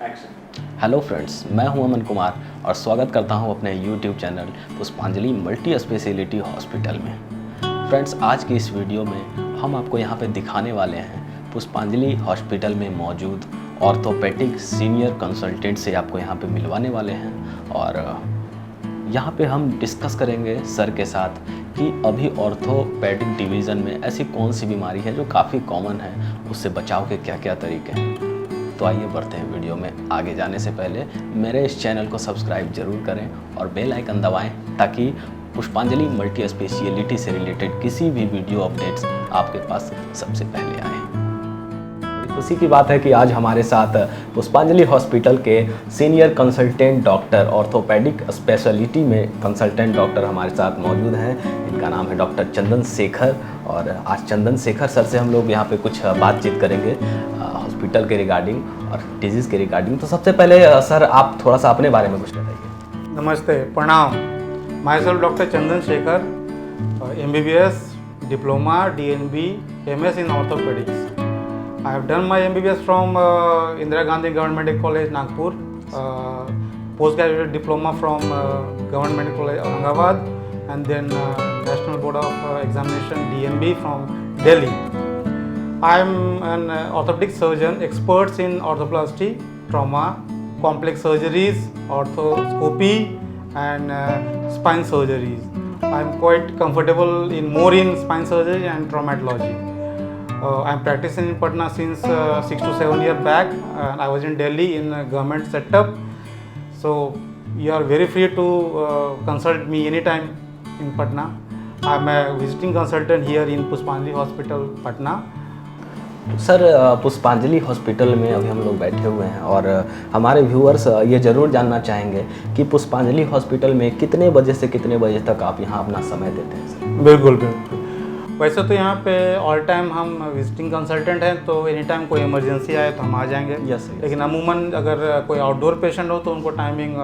Hello friends, मैं हूं अमन कुमार और स्वागत करता हूं अपने YouTube चैनल पुष्पांजलि मल्टी स्पेशलिटी हॉस्पिटल में। फ्रेंड्स, आज की इस वीडियो में हम आपको यहां पे दिखाने वाले हैं पुष्पांजलि हॉस्पिटल में मौजूद ऑर्थोपेडिक सीनियर कंसल्टेंट से आपको यहां पे मिलवाने वाले हैं और यहाँ पे हम डिस्कस करेंगे सर के साथ कि अभी ऑर्थोपेडिक डिवीज़न में ऐसी कौन सी बीमारी है जो काफ़ी कॉमन है, उससे बचाव के क्या क्या तरीके हैं। तो आइए बढ़ते हैं वीडियो में। आगे जाने से पहले मेरे इस चैनल को सब्सक्राइब जरूर करें और बेल आइकन दबाएं ताकि पुष्पांजलि मल्टी स्पेशलिटी से रिलेटेड किसी भी वीडियो अपडेट्स आपके पास सबसे पहले आए। खुशी की बात है कि आज हमारे साथ पुष्पांजलि हॉस्पिटल के senior consultant doctor orthopaedic speciality में कंसल्टेंट डॉक्टर हमारे साथ मौजूद हैं। इनका नाम है डॉक्टर चंदन शेखर और आज चंदन शेखर सर से हम लोग यहाँ पे कुछ बातचीत करेंगे हॉस्पिटल के रिगार्डिंग और डिजीज़ के रिगार्डिंग। तो सबसे पहले सर आप थोड़ा सा अपने बारे में कुछ बताइए। नमस्ते, प्रणाम। My self doctor Chandan Shekhar, MBBS, diploma, DNB, MS in orthopedics. I have done my MBBS from Indira Gandhi Government Medical College, Nagpur. Postgraduate diploma from Government Medical College, Aurangabad, and then National Board of Examination (DNB) from Delhi. I am an orthopedic surgeon, experts in orthoplasty, trauma, complex surgeries, orthoscopy, and spine surgeries. I am quite comfortable in spine surgery and traumatology. I am practicing in Patna since 6 to 7 years back, and I was in Delhi in a government setup. So you are very free to consult me anytime in Patna. I am a visiting consultant here in Pushpanjali Hospital, Patna. Sir, पुष्पांजलि hospital में अभी हम लोग बैठे हुए हैं और हमारे व्यूअर्स ये ज़रूर जानना चाहेंगे कि पुष्पांजलि हॉस्पिटल में कितने बजे से कितने बजे तक आप यहाँ अपना समय देते हैं सर? बिल्कुल बिल्कुल। वैसे तो यहाँ पे ऑल टाइम हम विजिटिंग कंसल्टेंट हैं, तो एनी टाइम कोई इमरजेंसी आए तो हम आ जाएंगे। यस। लेकिन अमूमन अगर कोई आउटडोर पेशेंट हो तो उनको टाइमिंग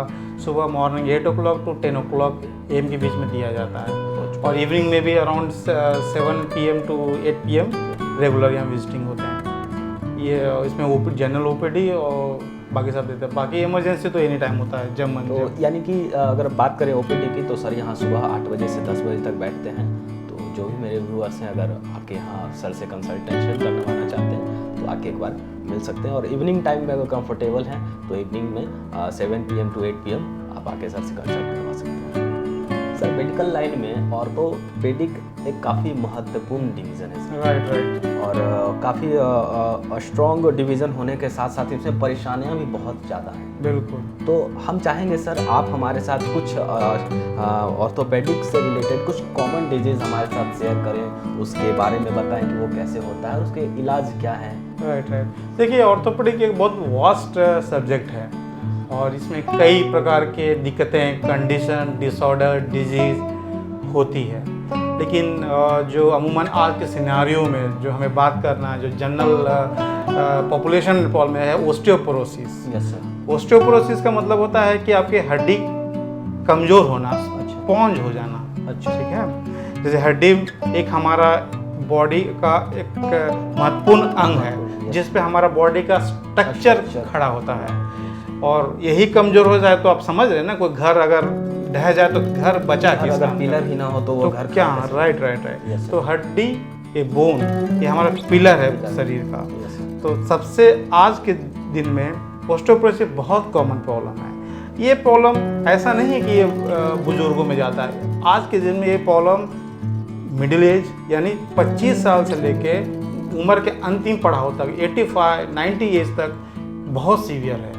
सुबह morning 8 o'clock to 10 o'clock AM के बीच में दिया जाता है और इवनिंग में भी around 7 PM to 8 PM regular यहाँ विजिटिंग होते हैं। ये इसमें जनरल OPD और बाकी सब देते हैं। बाकी इमरजेंसी तो एनी टाइम होता है जब मन। तो यानी कि अगर बात करें OPD की तो सर यहाँ सुबह 8 बजे से 10 बजे तक बैठते हैं। तो जो भी मेरे व्यूअर्स हैं अगर आपके यहाँ सर से कंसल्टेशन करवाना चाहते हैं तो आके एक बार मिल सकते हैं और इवनिंग टाइम में अगर कंफर्टेबल हैं तो इवनिंग में 7 PM to 8 PM आप आके सर से कंसल्ट करवा सकते हैं। सर, मेडिकल लाइन में ऑर्थोपेडिक एक काफ़ी महत्वपूर्ण डिवीज़न है सर। राइट। और काफ़ी स्ट्रॉन्ग डिवीज़न होने के साथ साथ इसमें परेशानियां भी बहुत ज़्यादा हैं। बिल्कुल। तो हम चाहेंगे सर आप हमारे साथ कुछ ऑर्थोपेडिक से रिलेटेड कुछ कॉमन डिजीज़ हमारे साथ शेयर करें, उसके बारे में बताएं कि वो कैसे होता है और उसके इलाज क्या है। राइट। देखिए, ऑर्थोपेडिक एक बहुत वास्ट सब्जेक्ट है और इसमें कई प्रकार के दिक्कतें, कंडीशन, डिसऑर्डर, डिजीज़ होती है। लेकिन जो अमूमन आज के सिनेरियो में जो हमें बात करना है, जो जनरल पॉपुलेशन प्रॉब्लम है, ओस्टियोपोरोसिस। Yes sir. ओस्टियोपोरोसिस का मतलब होता है कि आपकी हड्डी कमज़ोर होना, पौंज हो जाना। अच्छा। ठीक है। जैसे हड्डी एक हमारा बॉडी का एक महत्वपूर्ण अंग है जिस पे हमारा बॉडी का स्ट्रक्चर खड़ा होता है और यही कमज़ोर हो जाए तो आप समझ रहे हैं ना, कोई घर अगर ढह जाए तो घर बचा किस अगर पिलर ही ना हो तो वो घर क्या। राइट। तो हड्डी, ये बोन, ये हमारा पिलर है शरीर का। तो सबसे आज के दिन में ओस्टियोपोरोसिस बहुत कॉमन प्रॉब्लम है। ये प्रॉब्लम ऐसा नहीं है कि ये बुजुर्गों में जाता है। आज के दिन में ये प्रॉब्लम मिडिल एज यानी 25 साल से लेके उम्र के अंतिम पड़ाव तक 85-90 एज तक बहुत सीवियर है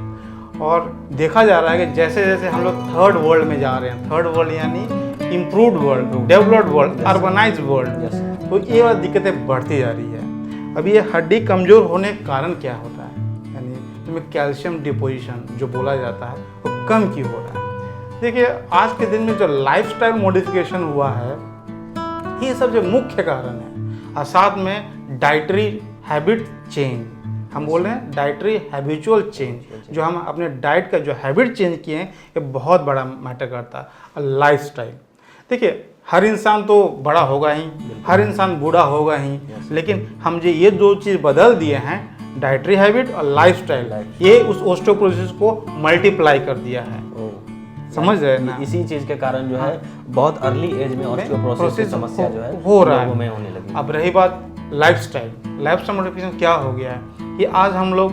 और देखा जा रहा है कि जैसे जैसे हम लोग थर्ड वर्ल्ड में जा रहे हैं, थर्ड वर्ल्ड यानी improved world, developed world, urbanise world, तो ये वाली दिक्कतें बढ़ती जा रही है। अब ये हड्डी कमज़ोर होने के कारण क्या होता है, यानी इसमें कैल्शियम डिपोजिशन जो बोला जाता है वो कम क्यों हो रहा है। देखिए, आज के दिन में जो लाइफस्टाइल मॉडिफिकेशन हुआ है ये सब जो मुख्य कारण है और साथ में डाइटरी हैबिट चेंज, हम बोल रहे हैं डाइटरी हैबिचुअल चेंज, जो हम अपने डाइट का जो हैबिट चेंज किए हैं ये बहुत बड़ा मैटर करता है। लाइफस्टाइल, देखिए हर इंसान तो बड़ा होगा ही, हर इंसान बूढ़ा होगा ही, लेकिन हम जो ये दो चीज़ बदल दिए हैं, डाइटरी हैबिट और लाइफस्टाइल, ये उस ओस्टियोपोरोसिस को मल्टीप्लाई कर दिया है। समझ रहे हैं ना? इसी चीज के कारण जो है बहुत अर्ली एज में ऑस्टियोपोरोसिस की समस्या जो है हो रहा लोगों में है। होने लगी। अब रही बात लाइफस्टाइल मॉडिफिकेशन, क्या हो गया है कि आज हम लोग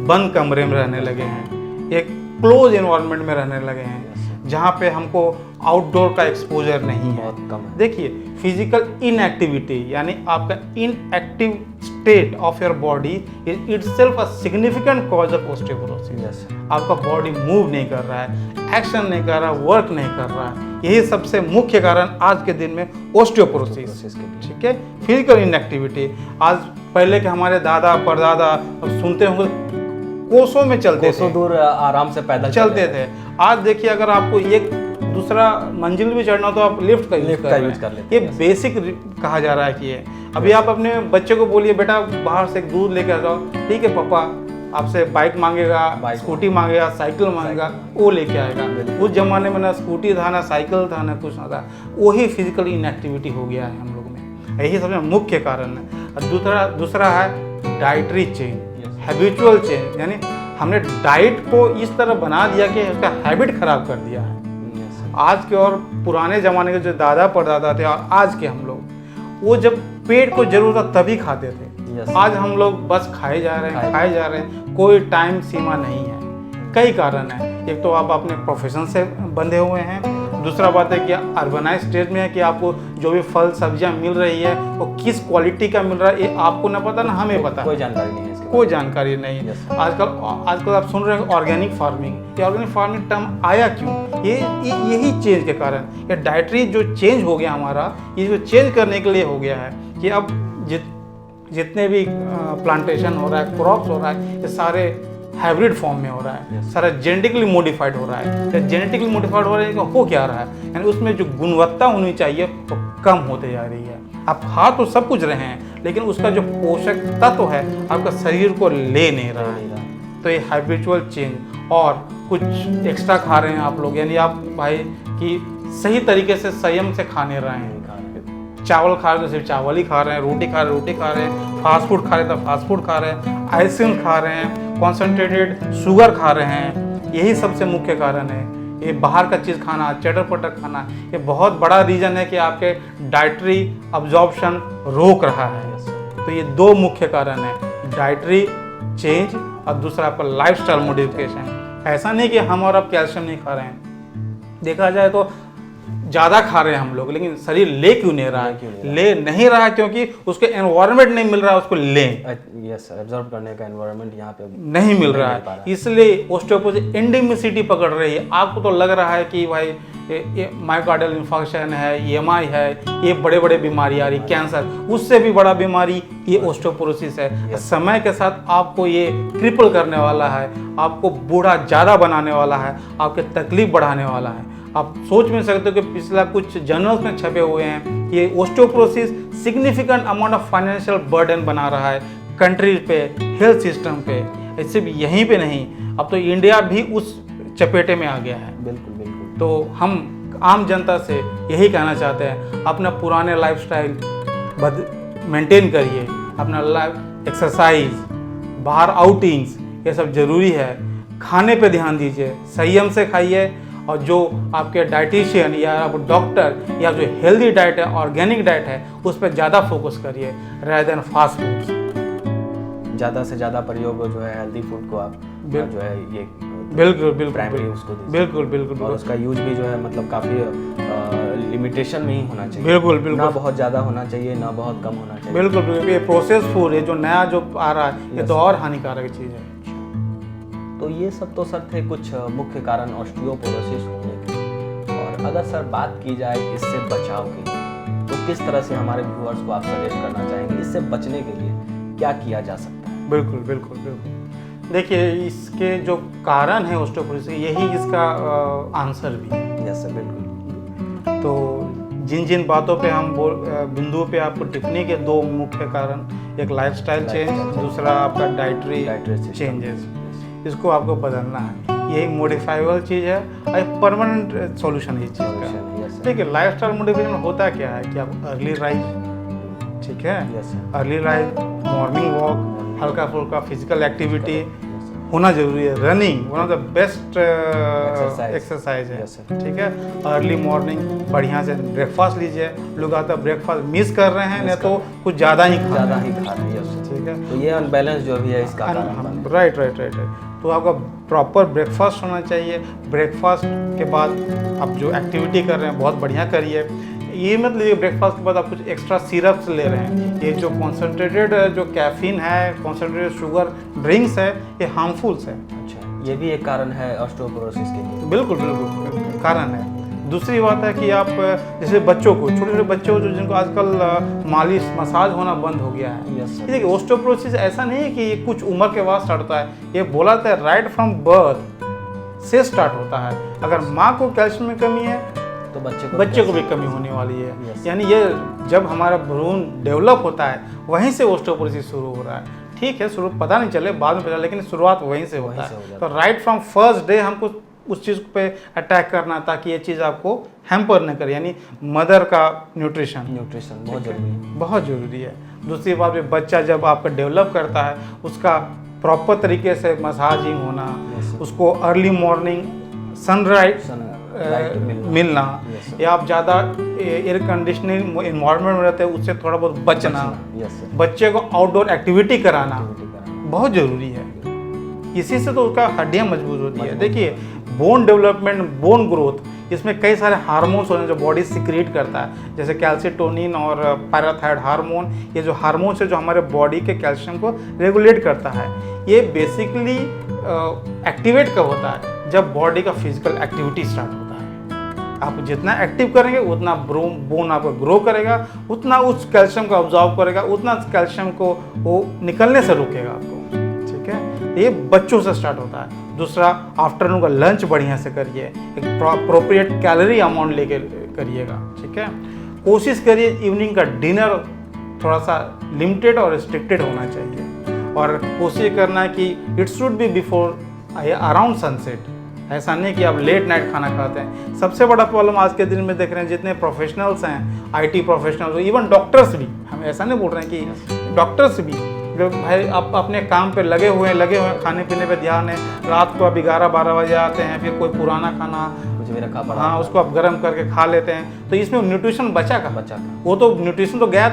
बंद कमरे में रहने लगे हैं, एक क्लोज एनवायरनमेंट में रहने लगे हैं, जहाँ पे हमको आउटडोर का एक्सपोजर नहीं है। बहुत कम है। देखिए, फिजिकल इनएक्टिविटी यानी आपका inactive state of your body is itself a significant cause of osteoporosis. आपका बॉडी मूव नहीं कर रहा है, एक्शन नहीं कर रहा है, वर्क नहीं कर रहा है, यही सबसे मुख्य कारण आज के दिन में ऑस्टियोपोरोसिस। ठीक है, फिजिकल इनएक्टिविटी। आज पहले के हमारे दादा परदादा, अब सुनते होंगे, कोसों में चलते थे, कोसों दूर आराम से पैदल चलते थे। आज देखिए, अगर आपको एक दूसरा मंजिल भी चढ़ना तो आप लिफ्ट का यूज कर लेते हैं। ये बेसिक कहा जा रहा है कि ये अभी आप अपने बच्चे को बोलिए, बेटा बाहर से दूध लेके आ जाओ, ठीक है पापा, आपसे बाइक मांगेगा, स्कूटी मांगेगा, साइकिल मांगेगा, वो लेके आएगा। उस जमाने में ना स्कूटी था, ना साइकिल था, ना कुछ ना था। वही फिजिकल इनएक्टिविटी हो गया है हम लोग में, यही सबसे मुख्य कारण है। और दूसरा है डाइटरी चेंज, हैबिचुअल चेंज, यानी हमने डाइट को इस तरह बना दिया कि उसका हैबिट खराब कर दिया है। आज के और पुराने ज़माने के जो दादा परदादा थे और आज के हम लोग, वो जब पेट को जरूरत था तभी खाते थे। आज हम लोग बस खाए जा रहे हैं, कोई टाइम सीमा नहीं है। कई कारण है, एक तो आप अपने प्रोफेशन से बंधे हुए हैं, दूसरा बात है कि अर्बनाइज स्टेट में है कि आपको जो भी फल सब्जियां मिल रही है वो किस क्वालिटी का मिल रहा है, ये आपको ना पता ना हमें पता, कोई जानकारी नहीं है, कोई जानकारी नहीं है। आजकल आप सुन रहे हैं ऑर्गेनिक फार्मिंग। ये ऑर्गेनिक फार्मिंग टर्म आया क्यों? यही चेंज के कारण, ये डाइटरी जो चेंज हो गया हमारा, ये जो चेंज करने के लिए हो गया है कि अब जितने भी प्लांटेशन हो रहा है, क्रॉप्स हो रहा है, ये सारे हाइब्रिड फॉर्म में हो रहा है, सारा जेनेटिकली मॉडिफाइड हो रहा है। जेनेटिकली मॉडिफाइड हो रहा है, हो क्या रहा है, यानी उसमें जो गुणवत्ता होनी चाहिए वो कम होते जा रही है। आप खा तो सब कुछ रहे हैं, लेकिन उसका जो पोषक तत्व है आपका शरीर को ले नहीं रहा है। तो ये हैबिचुअल चेंज, और कुछ एक्स्ट्रा खा रहे हैं आप लोग, यानी आप भाई कि सही तरीके से संयम से खा नहीं रहे हैं। चावल खा रहे हैं तो सिर्फ चावल ही खा रहे हैं, रोटी खा रहे हैं, फास्ट फूड खा रहे हैं तो फास्ट फूड खा रहे हैं, आइसक्रीम खा रहे हैं, कॉन्सेंट्रेटेड शुगर खा रहे हैं। यही सबसे मुख्य कारण है। ये बाहर का चीज़ खाना, चटर पटर खाना, ये बहुत बड़ा रीज़न है कि आपके डाइटरी अब्जॉर्प्शन रोक रहा है। तो ये दो मुख्य कारण है, डाइटरी चेंज और दूसरा आपका लाइफस्टाइल मॉडिफिकेशन। ऐसा नहीं कि हम और अब कैल्शियम नहीं खा रहे हैं, देखा जाए तो ज़्यादा खा रहे हैं हम लोग, लेकिन शरीर ले क्यों नहीं रहा है? ले नहीं रहा है क्योंकि उसके एनवायरनमेंट नहीं मिल रहा है उसको एब्जॉर्ब करने का एनवायरनमेंट यहाँ पे नहीं मिल रहा है, इसलिए ऑस्टियोपोरोसिस एंडेमिसिटी पकड़ रही है। आपको तो लग रहा है कि भाई ये मायोकार्डियल इन्फेक्शन है, EMI है, ये बड़े बड़े बीमारी आ रही, कैंसर, उससे भी बड़ा बीमारी ये ऑस्टियोपोरोसिस है। समय के साथ आपको ये ट्रिपल करने वाला है, आपको बूढ़ा ज़्यादा बनाने वाला है, आपके तकलीफ बढ़ाने वाला है। आप सोच नहीं सकते हो कि पिछला कुछ जर्नल्स में छपे हुए हैं, ये osteoporosis significant amount of financial burden बना रहा है कंट्रीज पे, हेल्थ सिस्टम पे। इससे भी यहीं पे नहीं, अब तो इंडिया भी उस चपेटे में आ गया है। बिल्कुल बिल्कुल। तो हम आम जनता से यही कहना चाहते हैं, अपना पुराने लाइफस्टाइल मेंटेन करिए, अपना लाइफ एक्सरसाइज, बाहर आउटिंग्स, ये सब ज़रूरी है। खाने पे ध्यान दीजिए, संयम से खाइए, और जो आपके डाइटिशियन या आप डॉक्टर या जो हेल्दी डाइट है, ऑर्गेनिक डाइट है, उस पर ज़्यादा फोकस करिए rather देन फास्ट फूड्स। ज़्यादा से ज़्यादा प्रयोग जो है हेल्दी फूड को आप जो है ये बिल्कुल प्राइमरी उसको बिल्कुल और उसका यूज भी जो है मतलब काफ़ी लिमिटेशन में ही होना चाहिए। बिल्कुल ना बहुत ज़्यादा होना चाहिए, ना बहुत कम होना चाहिए। बिल्कुल। ये प्रोसेस फूड है जो नया जो आ रहा है, ये तो और हानिकारक चीज़ है। तो ये सब तो सर थे कुछ मुख्य कारण ऑस्टियोपोरोसिस होने के। और अगर सर बात की जाए इससे बचाव के लिए, तो किस तरह से हमारे व्यूअर्स को आप सजेस्ट करना चाहेंगे, इससे बचने के लिए क्या किया जा सकता है? बिल्कुल। देखिए, इसके जो कारण है ऑस्टियोपोरोसिस, यही इसका आंसर भी है। यस सर, बिल्कुल। तो जिन बातों पे हम बिंदुओं पे आपको टिप्पणी के दो मुख्य कारण, एक लाइफस्टाइल चेंज, दूसरा आपका डाइटरी चेंजेस, इसको आपको बदलना है। ये एक मॉडिफाइबल चीज़ है और एक परमानेंट सॉल्यूशन है इस चीज़ का। देखिए, लाइफस्टाइल मॉडिफिकेशन होता क्या है कि आप अर्ली राइज, ठीक है, अर्ली राइज, मॉर्निंग वॉक, हल्का फुल्का फिजिकल एक्टिविटी होना जरूरी है। Running one of the best exercise है, ठीक है। अर्ली मॉर्निंग बढ़िया से ब्रेकफास्ट लीजिए। लोग आता ब्रेकफास्ट मिस कर रहे हैं, नहीं तो कुछ ज़्यादा ही खा रहे हैं, ठीक है। तो ये अनबैलेंस जो भी है इसका राइट। तो आपका प्रॉपर ब्रेकफास्ट होना चाहिए। ब्रेकफास्ट के बाद आप जो एक्टिविटी कर रहे हैं बहुत बढ़िया करिए। ये मत लीजिए ब्रेकफास्ट के बाद आप कुछ एक्स्ट्रा सिरप्स ले रहे हैं। ये जो कॉन्सेंट्रेटेड जो कैफीन है, कॉन्सेंट्रेटेड शुगर ड्रिंक्स है, ये हार्मफुल्स है। अच्छा, ये भी एक कारण है ऑस्टियोपोरोसिस के लिए? बिल्कुल कारण है। दूसरी बात है कि आप जैसे बच्चों को, छोटे छोटे बच्चों को जिनको आजकल मालिश मसाज होना बंद हो गया है। देखिए ऑस्टियोपोरोसिस ऐसा नहीं है कि ये कुछ उम्र के बाद स्टार्ट होता है। ये बोला जाता है राइट फ्रॉम बर्थ से स्टार्ट होता है। अगर माँ को कैल्शियम में कमी है तो बच्चे को भी कमी होने वाली है। यानी ये जब हमारा भ्रूण डेवलप होता है वहीं से ऑस्टियोपोरोसिस शुरू हो रहा है। ठीक है, शुरू पता नहीं चले, बाद में पता, लेकिन शुरुआत वहीं से होता है। तो राइट फ्रॉम फर्स्ट डे हमको उस चीज़ पे अटैक करना ताकि ये चीज़ आपको हैम्पर न करे। यानी मदर का न्यूट्रिशन बहुत ज़रूरी है। दूसरी बात भी बच्चा जब आपका डेवलप करता है उसका प्रॉपर तरीके से मसाजिंग होना, उसको अर्ली मॉर्निंग सनराइज मिलना, या आप ज़्यादा एयर कंडीशनिंग इन्वायरमेंट में रहते हैं उससे थोड़ा बहुत बचना, बच्चे को आउटडोर एक्टिविटी कराना बहुत ज़रूरी है। इसी से तो उसका हड्डियाँ मजबूत होती है। देखिए बोन डेवलपमेंट, बोन ग्रोथ, इसमें कई सारे हार्मोन्स होते हैं जो बॉडी सिक्रीट करता है, जैसे कैल्सिटोनिन और पैराथायरॉइड हार्मोन। ये जो हार्मोन्स है जो हमारे बॉडी के कैल्शियम को रेगुलेट करता है, ये बेसिकली एक्टिवेट कब होता है? जब बॉडी का फिजिकल एक्टिविटी स्टार्ट होता है। आप जितना एक्टिव करेंगे उतना बोन आपका ग्रो करेगा, उतना उस कैल्शियम को ऑब्जॉर्व करेगा, उतना कैल्शियम को वो निकलने से रोकेगा आपको, ठीक है। ये बच्चों से स्टार्ट होता है। दूसरा, आफ्टरनून का लंच बढ़िया से करिए, एक अप्रोप्रिएट कैलोरी अमाउंट लेके करिएगा, ठीक है। कोशिश करिए इवनिंग का डिनर थोड़ा सा लिमिटेड और रिस्ट्रिक्टेड होना चाहिए, और कोशिश करना है कि it should be before around sunset. ऐसा नहीं कि आप लेट नाइट खाना खाते हैं। सबसे बड़ा प्रॉब्लम आज के दिन में देख रहे हैं, जितने प्रोफेशनल्स हैं, आईटी प्रोफेशनल्स, इवन डॉक्टर्स भी, हम ऐसा नहीं बोल रहे हैं कि डॉक्टर्स भी, भाई आप अपने काम पे लगे हुए हैं, खाने पीने पे ध्यान है, रात को आप 11-12 बजे आते हैं, फिर कोई पुराना खाना कुछ भी रखा पड़ा, हाँ, उसको आप गर्म करके खा लेते हैं, तो इसमें न्यूट्रिशन बचा का वो तो न्यूट्रिशन तो गया,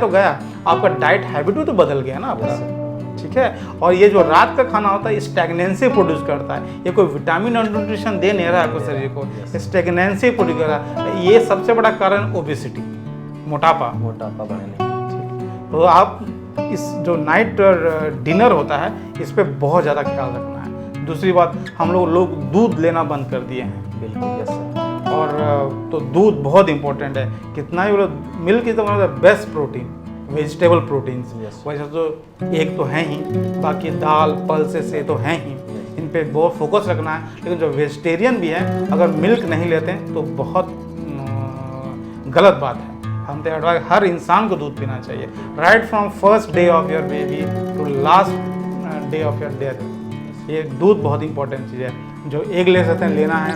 आपका डाइट हैबिट भी तो बदल गया ना आपका, ठीक है। और ये जो रात का खाना होता है स्टैग्नेंसी प्रोड्यूस करता है। ये कोई विटामिन और न्यूट्रिशन दे नहीं रहा है आपको शरीर को, स्टैग्नेंसी प्रोड्यूस कर रहा है। ये सबसे बड़ा कारण ओबेसिटी, मोटापा बढ़ने। तो आप इस जो नाइट डिनर होता है इस पे बहुत ज़्यादा ख्याल रखना है। दूसरी बात, हम लोग दूध लेना बंद कर दिए हैं। बिल्कुल, यस सर। और तो दूध बहुत इंपॉर्टेंट है। कितना ही milk is the best protein, vegetable proteins. वैसे तो एक तो हैं ही, बाकी दाल, पल्सेस से तो हैं ही, इन पे बहुत फोकस रखना है। लेकिन जो वेजिटेरियन भी हैं, अगर मिल्क नहीं लेते हैं तो बहुत गलत बात है। हम तो एडवाइस हर इंसान को दूध पीना चाहिए, right from first day of your baby to last day of your death. ये दूध बहुत इंपॉर्टेंट चीज़ है। जो एग ले सकते हैं लेना है,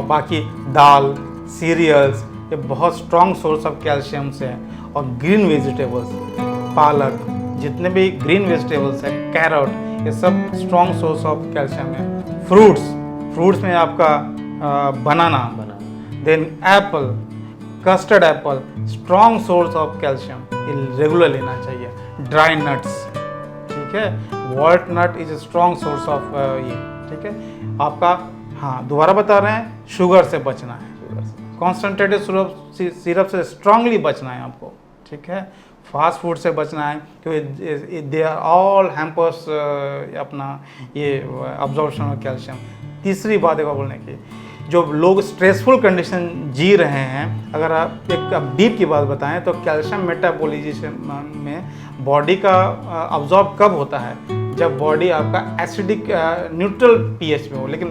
बाकी दाल, सीरियल्स, ये बहुत स्ट्रॉन्ग सोर्स ऑफ कैल्शियम से है। और ग्रीन वेजिटेबल्स, पालक, जितने भी ग्रीन वेजिटेबल्स हैं, कैरेट, ये सब स्ट्रॉन्ग सोर्स ऑफ कैल्शियम है। फ्रूट्स में आपका banana, then apple, custard apple, strong source of calcium, ये रेगुलर लेना चाहिए। ड्राई नट्स, ठीक है, walnut is a strong source of ये, ठीक है। आपका, हाँ, दोबारा बता रहे हैं, शुगर से बचना है, कॉन्सेंट्रेटेड सिरप से स्ट्रांगली बचना है आपको, ठीक है। फास्ट फूड से बचना है क्योंकि दे आर ऑल हैम्पर्स अपना ये अब्जॉर्प्शन ऑफ कैल्शियम। तीसरी बात है बोलने की, जो लोग स्ट्रेसफुल कंडीशन जी रहे हैं, अगर आप एक डीप की बात बताएं तो कैल्शियम मेटाबॉलिजेशन में बॉडी का अब्जॉर्ब कब होता है? जब बॉडी आपका एसिडिक न्यूट्रल पीएच में हो। लेकिन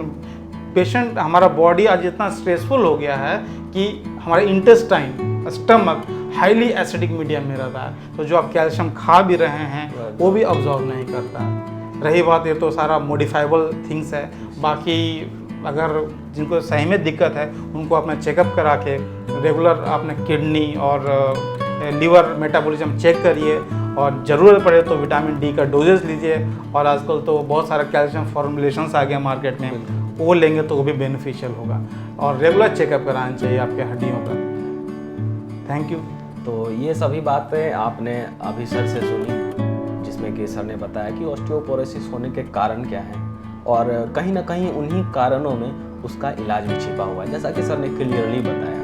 पेशेंट, हमारा बॉडी आज इतना स्ट्रेसफुल हो गया है कि हमारा intestine, stomach highly acidic medium में रहता है, तो जो आप कैल्शियम खा भी रहे हैं वो भी अब्जॉर्ब नहीं करता है। रही बात, ये तो सारा मॉडिफाइबल थिंग्स है। बाकी अगर जिनको सही में दिक्कत है उनको अपना चेकअप करा के रेगुलर अपने किडनी और लीवर मेटाबॉलिज्म चेक करिए, और ज़रूरत पड़े तो विटामिन डी का डोजेस लीजिए। और आजकल तो बहुत सारा कैल्शियम फॉर्मुलेशंस आ गया मार्केट में, वो लेंगे तो वो भी बेनिफिशियल होगा। और रेगुलर चेकअप कराना चाहिए आपके हड्डियों का। Thank you. तो ये सभी बातें आपने अभी सर से सुनी, जिसमें कि सर ने बताया कि ऑस्टियोपोरोसिस होने के कारण क्या हैं और कहीं ना कहीं उन्हीं कारणों में उसका इलाज भी छिपा हुआ है। जैसा कि सर ने क्लियरली बताया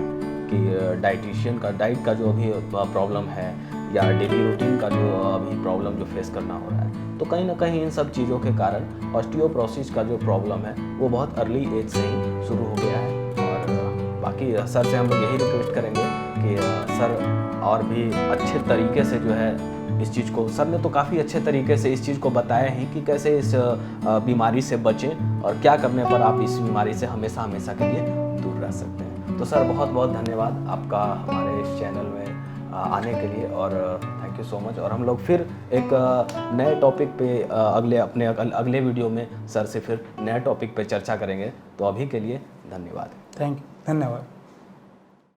कि डाइटिशियन का डाइट का जो अभी प्रॉब्लम है या डेली रूटीन का जो अभी प्रॉब्लम जो फेस करना हो रहा है, तो कहीं ना कहीं इन सब चीज़ों के कारण ऑस्टियोपोरोसिस का जो प्रॉब्लम है वो बहुत अर्ली एज से ही शुरू हो गया है। और बाकी सर से हम लोग यही रिक्वेस्ट करेंगे कि सर और भी अच्छे तरीके से जो है इस चीज़ को, सर ने तो काफ़ी अच्छे तरीके से इस चीज़ को बताया है कि कैसे इस बीमारी से बचें और क्या करने पर आप इस बीमारी से हमेशा हमेशा के लिए दूर रह सकते हैं। तो सर बहुत बहुत धन्यवाद आपका हमारे इस चैनल में आने के लिए और थैंक यू सो मच। और हम लोग फिर एक नए टॉपिक पे अगले वीडियो में सर से फिर नए टॉपिक पे चर्चा करेंगे। तो अभी के लिए धन्यवाद। थैंक यू, धन्यवाद।